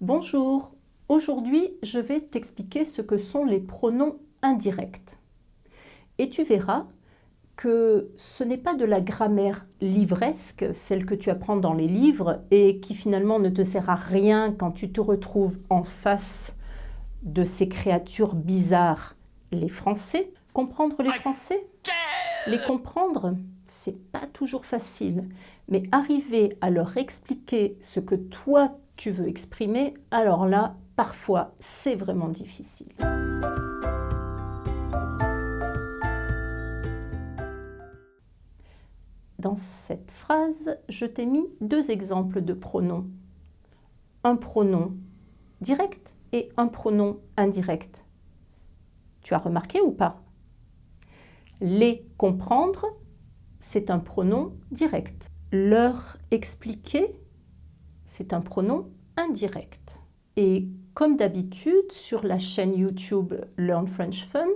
Bonjour, aujourd'hui je vais t'expliquer ce que sont les pronoms indirects. Et tu verras que ce n'est pas de la grammaire livresque, celle que tu apprends dans les livres et qui finalement ne te sert à rien quand tu te retrouves en face de ces créatures bizarres, les Français. Comprendre les Français? Les comprendre, c'est pas toujours facile, mais arriver à leur expliquer ce que toi tu veux exprimer, alors là, parfois, c'est vraiment difficile. Dans cette phrase, je t'ai mis deux exemples de pronoms. Un pronom direct et un pronom indirect. Tu as remarqué ou pas? Les comprendre, c'est un pronom direct. Leur expliquer, c'est un pronom indirect. Et comme d'habitude, sur la chaîne YouTube Learn French Fun,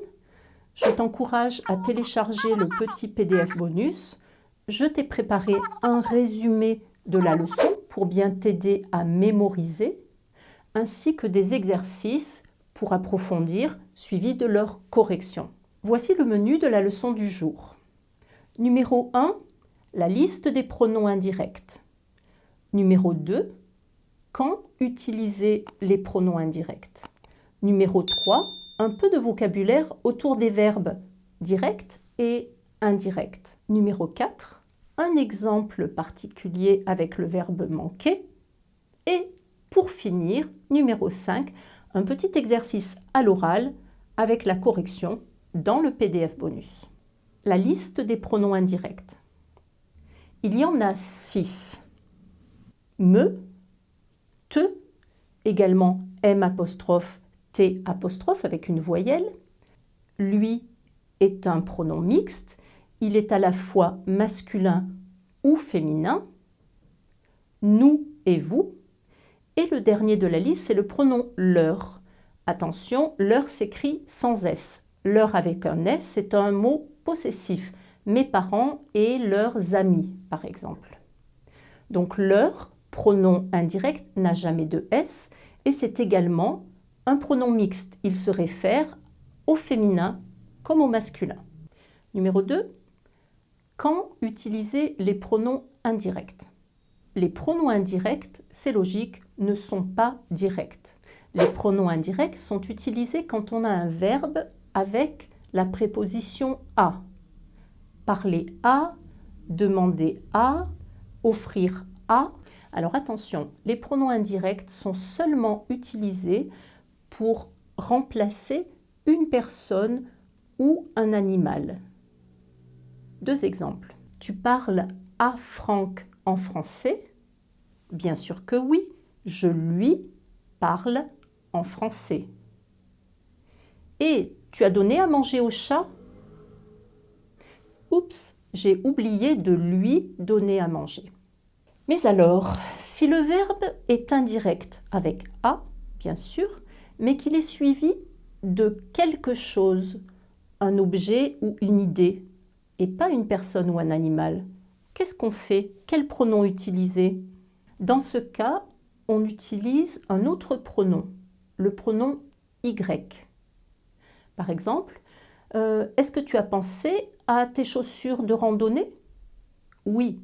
je t'encourage à télécharger le petit PDF bonus. Je t'ai préparé un résumé de la leçon pour bien t'aider à mémoriser, ainsi que des exercices pour approfondir, suivis de leur correction. Voici le menu de la leçon du jour. Numéro 1, la liste des pronoms indirects. Numéro 2, quand utiliser les pronoms indirects. Numéro 3, un peu de vocabulaire autour des verbes directs et indirects. Numéro 4, un exemple particulier avec le verbe manquer. Et pour finir, numéro 5, un petit exercice à l'oral avec la correction dans le PDF bonus. La liste des pronoms indirects. Il y en a 6. Me, te, également M', T' avec une voyelle. Lui est un pronom mixte. Il est à la fois masculin ou féminin. Nous et vous. Et le dernier de la liste, c'est le pronom leur. Attention, leur s'écrit sans S. Leur avec un S, c'est un mot possessif. Mes parents et leurs amis, par exemple. Donc leur, pronom indirect, n'a jamais de S et c'est également un pronom mixte. Il se réfère au féminin comme au masculin. Numéro 2, quand utiliser les pronoms indirects? Les pronoms indirects, c'est logique, ne sont pas directs. Les pronoms indirects sont utilisés quand on a un verbe avec la préposition à. Parler à, demander à, offrir à. Alors attention, les pronoms indirects sont seulement utilisés pour remplacer une personne ou un animal. Deux exemples. Tu parles à Franck en français? Bien sûr que oui, je lui parle en français. Et tu as donné à manger au chat? Oups, j'ai oublié de lui donner à manger. Mais alors, si le verbe est indirect avec à, bien sûr, mais qu'il est suivi de quelque chose, un objet ou une idée, et pas une personne ou un animal, qu'est-ce qu'on fait? Quel pronom utiliser? Dans ce cas, on utilise un autre pronom, le pronom Y. Par exemple, est-ce que tu as pensé à tes chaussures de randonnée? Oui,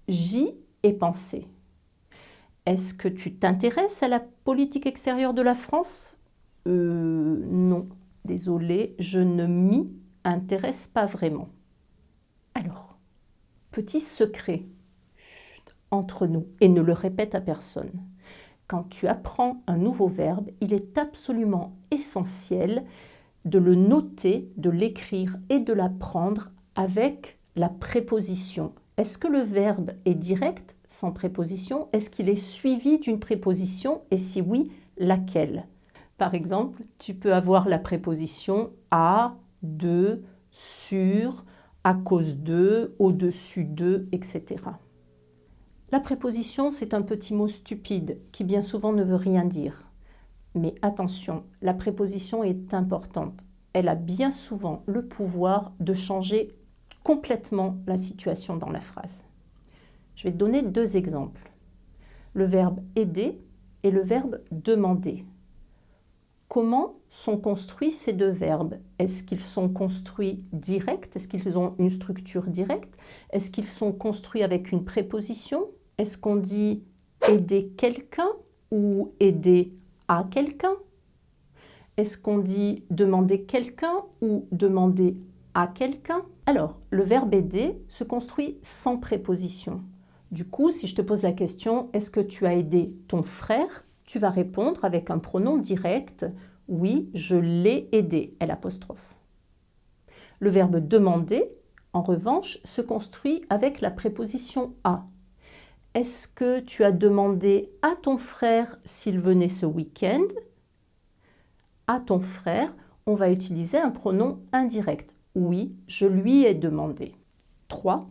j'y ai pensé. Est-ce que tu t'intéresses à la politique extérieure de la France? Non, désolée, je ne m'y intéresse pas vraiment. Alors, petit secret entre nous, et ne le répète à personne. Quand tu apprends un nouveau verbe, il est absolument essentiel de le noter, de l'écrire et de l'apprendre avec la préposition. Est-ce que le verbe est direct, sans préposition? Est-ce qu'il est suivi d'une préposition? Et si oui, laquelle? Par exemple, tu peux avoir la préposition à, de, sur, à cause de, au-dessus de, etc. La préposition, c'est un petit mot stupide qui bien souvent ne veut rien dire. Mais attention, la préposition est importante. Elle a bien souvent le pouvoir de changer complètement la situation dans la phrase. Je vais te donner deux exemples. Le verbe aider, et le verbe demander. Comment sont construits ces deux verbes? Est-ce qu'ils sont construits directs? Est-ce qu'ils ont une structure directe? Est-ce qu'ils sont construits avec une préposition? Est-ce qu'on dit aider quelqu'un ou aider à quelqu'un? Est-ce qu'on dit demander quelqu'un ou demander à quelqu'un? Alors, le verbe aider se construit sans préposition. Du coup, si je te pose la question, est-ce que tu as aidé ton frère? Tu vas répondre avec un pronom direct. Oui, je l'ai aidé, L'. Le verbe demander, en revanche, se construit avec la préposition à. Est-ce que tu as demandé à ton frère s'il venait ce week-end? À ton frère, on va utiliser un pronom indirect. Oui, je lui ai demandé. 3.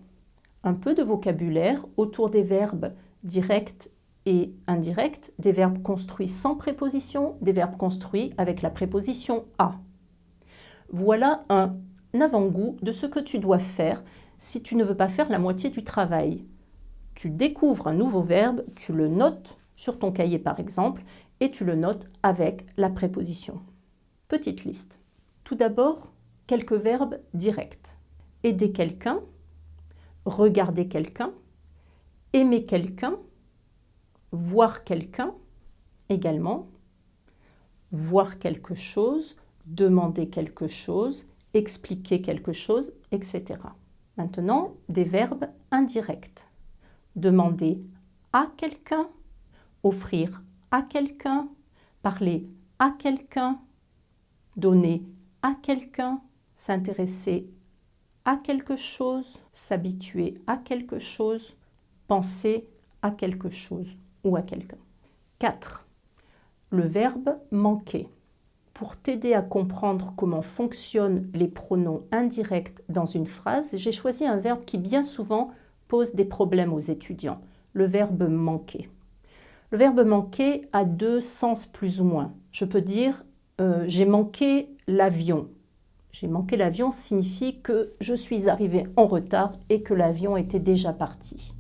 Un peu de vocabulaire autour des verbes directs et indirects, des verbes construits sans préposition, des verbes construits avec la préposition à. Voilà un avant-goût de ce que tu dois faire si tu ne veux pas faire la moitié du travail. Tu découvres un nouveau verbe, tu le notes sur ton cahier par exemple, et tu le notes avec la préposition. Petite liste. Tout d'abord, quelques verbes directs. Aider quelqu'un, regarder quelqu'un, aimer quelqu'un, voir quelqu'un également, voir quelque chose, demander quelque chose, expliquer quelque chose, etc. Maintenant, des verbes indirects. Demander à quelqu'un, offrir à quelqu'un, parler à quelqu'un, donner à quelqu'un, s'intéresser à quelque chose, s'habituer à quelque chose, penser à quelque chose ou à quelqu'un. 4. Le verbe manquer. Pour t'aider à comprendre comment fonctionnent les pronoms indirects dans une phrase, j'ai choisi un verbe qui bien souvent pose des problèmes aux étudiants, le verbe manquer. Le verbe manquer a deux sens plus ou moins. Je peux dire j'ai manqué l'avion. J'ai manqué l'avion signifie que je suis arrivé en retard et que l'avion était déjà parti.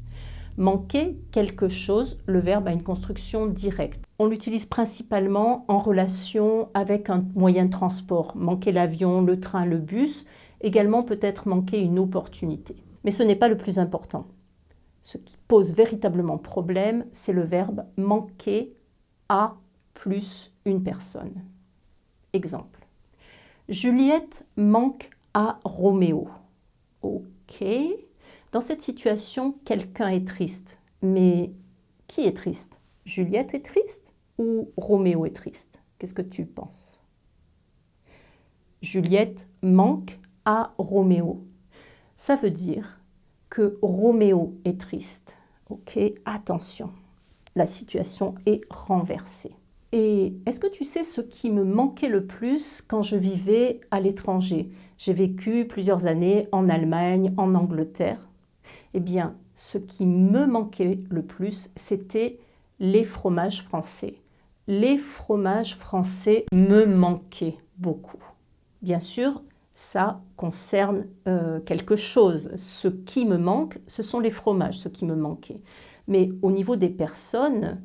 Manquer quelque chose, le verbe a une construction directe. On l'utilise principalement en relation avec un moyen de transport. Manquer l'avion, le train, le bus. Également peut-être manquer une opportunité. Mais ce n'est pas le plus important. Ce qui pose véritablement problème, c'est le verbe manquer à plus une personne. Exemple. Juliette manque à Roméo. Ok. Dans cette situation, quelqu'un est triste. Mais qui est triste? Juliette est triste ou Roméo est triste? Qu'est-ce que tu penses? Juliette manque à Roméo. Ça veut dire que Roméo est triste. Ok, attention, la situation est renversée. Et est-ce que tu sais ce qui me manquait le plus quand je vivais à l'étranger? J'ai vécu plusieurs années en Allemagne, en Angleterre. Eh bien, ce qui me manquait le plus, c'était les fromages français. Les fromages français me manquaient beaucoup. Bien sûr, ça concerne quelque chose. Ce qui me manque, ce sont les fromages, ce qui me manquait. Mais au niveau des personnes,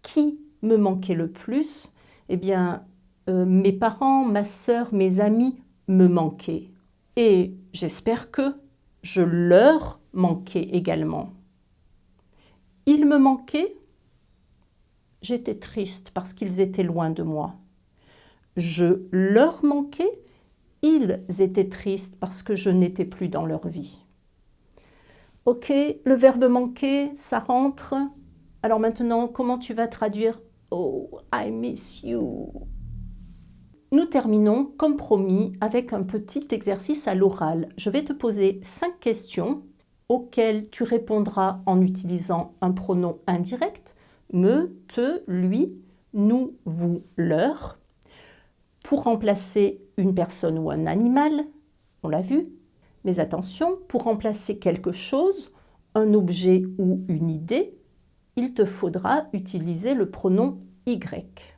qui me manquait le plus? Eh bien, mes parents, ma sœur, mes amis me manquaient. Et j'espère que je leur manquais également. Ils me manquaient. J'étais triste parce qu'ils étaient loin de moi. Je leur manquais. Ils étaient tristes parce que je n'étais plus dans leur vie. Ok, le verbe manquer, ça rentre. Alors maintenant, comment tu vas traduire « Oh, I miss you ». Nous terminons, comme promis, avec un petit exercice à l'oral. Je vais te poser 5 questions auxquelles tu répondras en utilisant un pronom indirect, me, te, lui, nous, vous, leur, pour remplacer une personne ou un animal, on l'a vu. Mais attention, pour remplacer quelque chose, un objet ou une idée, il te faudra utiliser le pronom Y.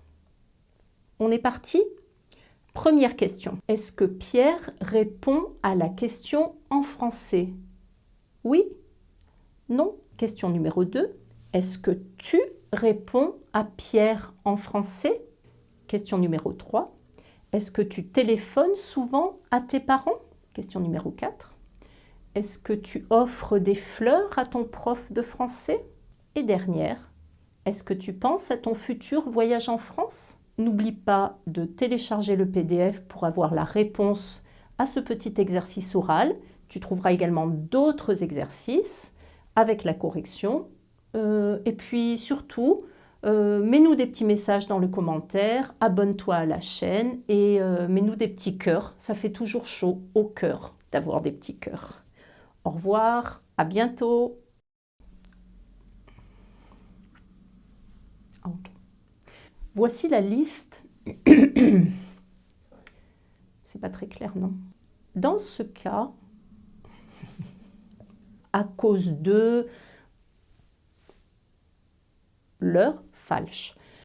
On est parti? Première question. Est-ce que Pierre répond à la question en français? Oui? Non? Question numéro 2. Est-ce que tu réponds à Pierre en français? Question numéro 3. Est-ce que tu téléphones souvent à tes parents? Question numéro 4. Est-ce que tu offres des fleurs à ton prof de français? Et dernière, est-ce que tu penses à ton futur voyage en France? N'oublie pas de télécharger le PDF pour avoir la réponse à ce petit exercice oral. Tu trouveras également d'autres exercices avec la correction. Et puis surtout, mets-nous des petits messages dans le commentaire, abonne-toi à la chaîne et mets-nous des petits cœurs. Ça fait toujours chaud au cœur d'avoir des petits cœurs. Au revoir, à bientôt. Okay. Voici la liste. C'est pas très clair, non? Dans ce cas, à cause de l'heure falsch.